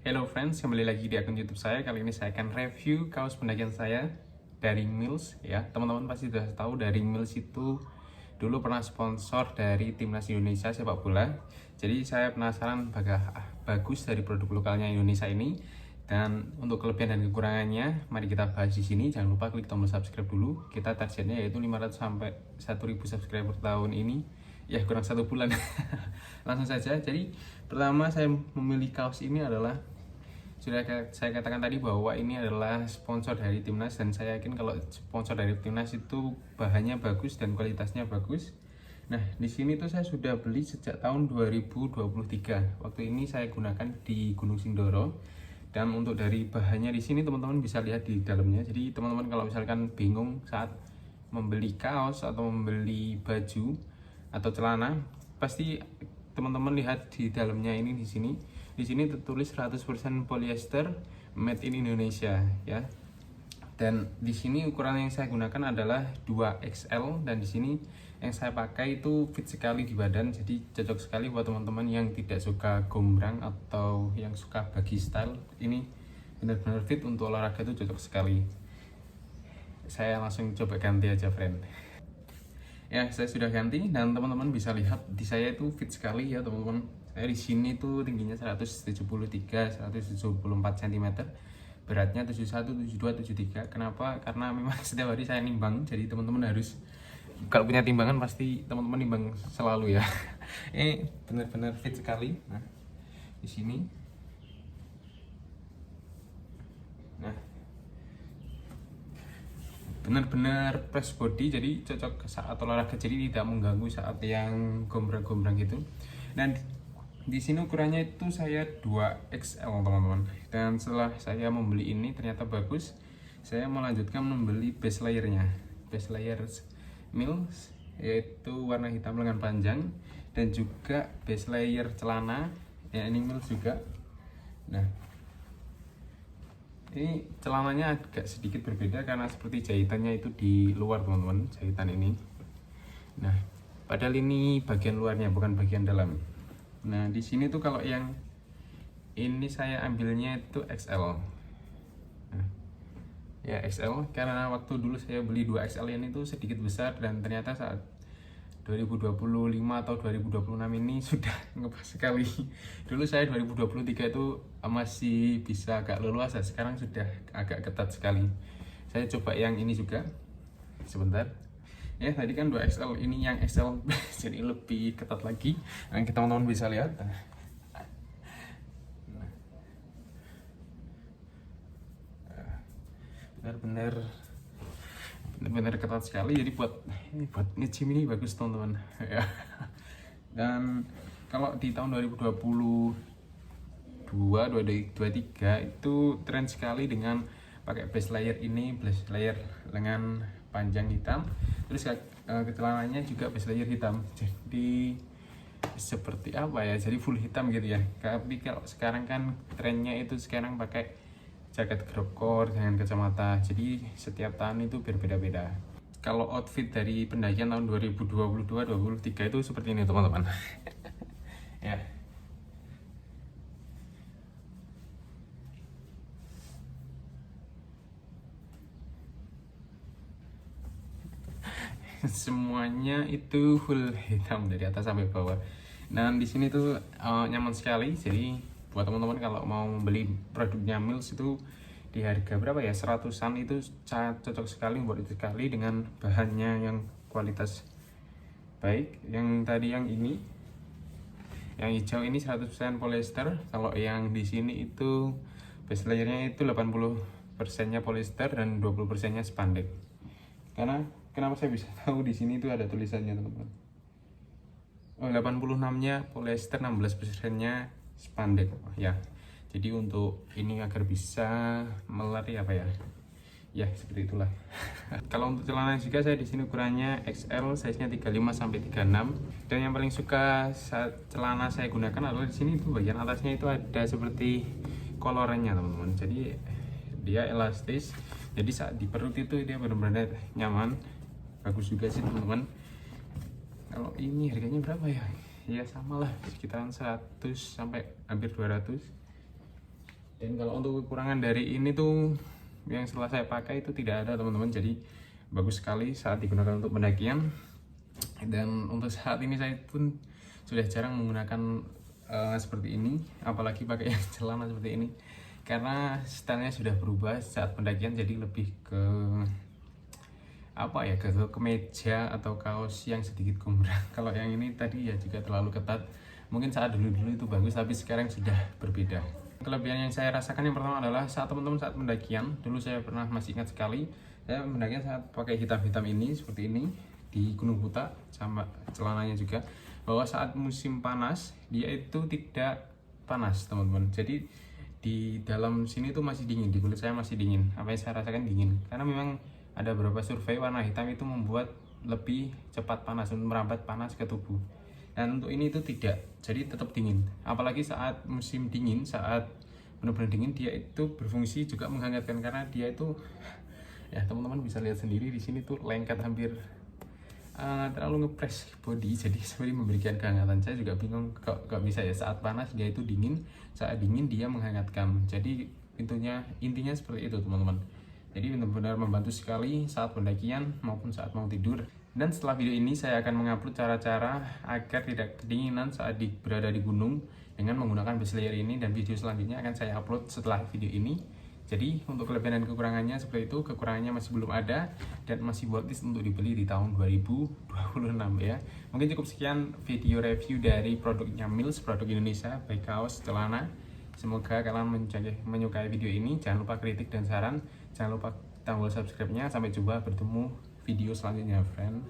Hello friends, kembali lagi di akun YouTube saya. Kali ini saya akan review kaos pendakian saya dari Mills ya. Teman-teman pasti sudah tahu dari Mills itu dulu pernah sponsor dari Timnas Indonesia sepak bola. Jadi saya penasaran bagus dari produk lokalnya Indonesia ini. Dan untuk kelebihan dan kekurangannya, mari kita bahas di sini. Jangan lupa klik tombol subscribe dulu. Kita targetnya yaitu 500 sampai 1000 subscriber tahun ini. Ya kurang 1 bulan. Langsung saja. Jadi pertama saya memilih kaos ini adalah sudah saya katakan tadi bahwa ini adalah sponsor dari Timnas, dan saya yakin kalau sponsor dari Timnas itu bahannya bagus dan kualitasnya bagus. Nah, di sini tuh saya sudah beli sejak tahun 2023. Waktu ini saya gunakan di Gunung Sindoro. Dan untuk dari bahannya di sini teman-teman bisa lihat di dalamnya. Jadi teman-teman kalau misalkan bingung saat membeli kaos atau membeli baju atau celana, pasti teman-teman lihat di dalamnya ini di sini. Di sini tertulis 100% polyester made in Indonesia ya. Dan di sini ukuran yang saya gunakan adalah 2XL, dan di sini yang saya pakai itu fit sekali di badan, jadi cocok sekali buat teman-teman yang tidak suka gombrang atau yang suka baggy style. Ini benar-benar fit untuk olahraga, itu cocok sekali. Saya langsung coba ganti aja friend. Ya, saya sudah ganti dan teman-teman bisa lihat di saya itu fit sekali ya teman-teman. Saya di sini tuh tingginya 173, 174 cm. Beratnya 71, 72, 73. Kenapa? Karena memang setiap hari saya nimbang. Jadi teman-teman harus, kalau punya timbangan pasti teman-teman nimbang selalu ya. Ini benar-benar fit sekali. Nah, di sini. Nah, benar-benar press body, jadi cocok saat olahraga, jadi tidak mengganggu saat yang gombrang-gombrang gitu. Dan di sini ukurannya itu saya 2XL teman-teman. Dan setelah saya membeli ini ternyata bagus, saya melanjutkan membeli base layernya. Base layer Mills yaitu warna hitam lengan panjang, dan juga base layer celana ya, ini Mills juga. Nah, ini celananya agak sedikit berbeda karena seperti jahitannya itu di luar teman-teman, jahitan ini. Nah, padahal ini bagian luarnya bukan bagian dalam. Nah, di sini tuh kalau yang ini saya ambilnya itu XL. Nah, ya XL karena waktu dulu saya beli 2XL ini tuh sedikit besar, dan ternyata saat 2025 atau 2026 ini sudah ngepas sekali. Dulu saya 2023 itu masih bisa agak leluasa, sekarang sudah agak ketat sekali. Saya coba yang ini juga sebentar. Ya, tadi kan 2XL, ini yang XL jadi lebih ketat lagi. Nah, teman-teman bisa lihat. Benar-benar ketat sekali, jadi buat nge-gym ini bagus teman-teman ya. Dan kalau di tahun 2022 2023 itu tren sekali dengan pakai base layer ini, base layer lengan panjang hitam, terus celananya juga base layer hitam, jadi seperti apa ya, jadi full hitam gitu ya. Tapi kalau sekarang kan trennya itu sekarang pakai jaket grobcore dengan kacamata, jadi setiap tahun itu berbeda-beda. Kalau outfit dari pendakian tahun 2022-2023 itu seperti ini teman-teman. Ya. Semuanya itu full hitam dari atas sampai bawah. Dan di sini tuh nyaman sekali. Jadi buat teman-teman kalau mau beli produknya Mills itu di harga berapa ya, 100-an, itu cocok sekali, buat itu sekali dengan bahannya yang kualitas baik. Yang tadi yang ini, yang hijau ini 100% polyester. Kalau yang di sini itu base layernya itu 80%-nya polyester dan 20%-nya spandex. Karena kenapa saya bisa tahu, di sini itu ada tulisannya teman-teman. Oh, 86-nya polyester, 16%-nya spandex ya. Jadi untuk ini agar bisa melari apa ya, ya seperti itulah. Kalau untuk celana juga saya di sini ukurannya XL, size-nya 35 sampai 36. Dan yang paling suka saat celana saya gunakan adalah di sini itu bagian atasnya itu ada seperti kolorannya teman-teman. Jadi dia elastis, jadi saat di perut itu dia benar-benar nyaman. Bagus juga sih teman-teman. Kalau ini harganya berapa ya? Ya sama lah, sekitaran 100 sampai hampir 200. Dan kalau untuk kekurangan dari ini tuh yang setelah saya pakai itu tidak ada teman-teman, jadi bagus sekali saat digunakan untuk pendakian. Dan untuk saat ini saya pun sudah jarang menggunakan seperti ini, apalagi pakai yang celana seperti ini, karena stylenya sudah berubah saat pendakian, jadi lebih ke apa ya, ke kemeja atau kaos yang sedikit gombrang. Kalau yang ini tadi ya juga terlalu ketat, mungkin saat dulu-dulu itu bagus, tapi sekarang sudah berbeda. Kelebihan yang saya rasakan yang pertama adalah saat teman-teman saat pendakian, dulu saya pernah masih ingat sekali, saya pendakian saat pakai hitam-hitam ini seperti ini di Gunung Buta sama celananya juga, bahwa saat musim panas dia itu tidak panas teman-teman. Jadi di dalam sini tuh masih dingin, di kulit saya masih dingin, apa yang saya rasakan dingin, karena memang ada beberapa survei warna hitam itu membuat lebih cepat panas, merambat panas ke tubuh. Dan untuk ini itu tidak, jadi tetap dingin. Apalagi saat musim dingin, saat benar-benar dingin, dia itu berfungsi juga menghangatkan, karena dia itu ya teman-teman bisa lihat sendiri di sini tuh lengket, hampir terlalu ngepres body, jadi seperti memberikan kehangatan. Saya juga bingung kok bisa ya, saat panas dia itu dingin, saat dingin dia menghangatkan. Jadi intinya seperti itu teman-teman. Jadi benar-benar membantu sekali saat pendakian maupun saat mau tidur. Dan setelah video ini saya akan mengupload cara-cara agar tidak kedinginan saat berada di gunung dengan menggunakan base layer ini, dan video selanjutnya akan saya upload setelah video ini. Jadi untuk kelebihan dan kekurangannya seperti itu, kekurangannya masih belum ada dan masih worth it untuk dibeli di tahun 2026 ya. Mungkin cukup sekian video review dari produknya Mills, produk Indonesia, baik kaos, celana. Semoga kalian menyukai video ini. Jangan lupa kritik dan saran, jangan lupa tombol subscribe-nya. Sampai jumpa, bertemu video selanjutnya, friend.